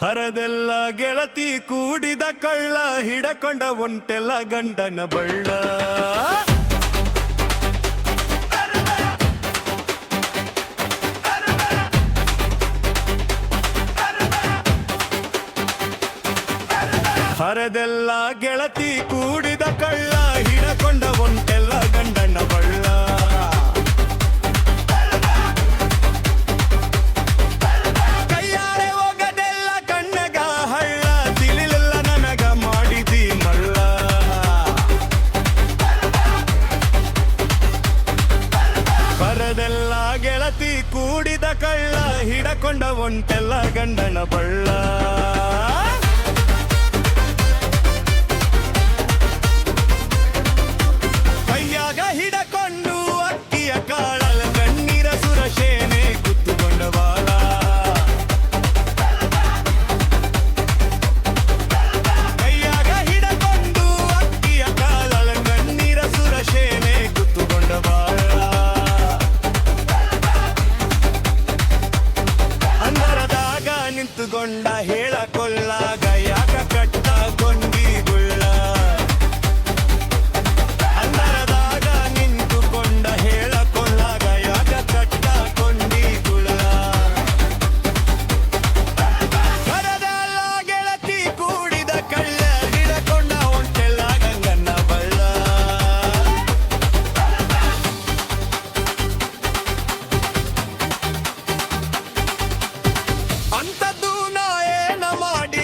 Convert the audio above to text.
ಹರದೆಲ್ಲ ಗೆಳತಿ ಕೂಡಿದ ಕಳ್ಳ ಹಿಡಕೊಂಡ ಒಂಟೆಲ್ಲ ಗಂಡನ ಬಳ್ಳ. ಹರದೆಲ್ಲ ಗೆಳತಿ ಕೂಡಿದ ಕಳ್ಳ ಹಿಡಕೊಂಡ ಒಂಟೆಲ್ಲ ಗಂಡನ ಬಳ್ಳ. ಕೈಯಾರೆ ಹೋಗದೆಲ್ಲ ಕಣ್ಣಗ ಹಳ್ಳ ತಿಳಿಲಿಲ್ಲ ನನಗ ಮಾಡಿದಿ ಮಳ್ಳ. ಹರದೆಲ್ಲ ಗೆಳತಿ ಕೂಡಿದ ಕಳ್ಳ ಹಿಡಕೊಂಡ ಒಂಟೆಲ್ಲ ಗಂಡನ ಬಳ್ಳ. ಹಿಡಕೊಂಡು ಅಕ್ಕಿಯ ಕಾಳಲ ಕಣ್ಣೀರ ಸುರಶೇನೆ ಕುತ್ತುಕೊಂಡ ಬಾಳ. ಕೈಯಾಗ ಹಿಡಕೊಂಡು ಅಕ್ಕಿಯ ಕಾಳಲ ಕಣ್ಣೀರ ಸುರಶೇನೆ ಕುತ್ತುಕೊಂಡ ಬಾಳ. ಅಂದರದಾಗ ನಿಂತುಕೊಂಡ ಹೇಳ ಕೊಲ್ಲಾಗ ಯಾಕ ಕಟ್ಟ ಗೊಂಡಿ ಗುಳ್ಳ. ಅಂತದ್ದು ನಾ ಏನ ಮಾಡಿ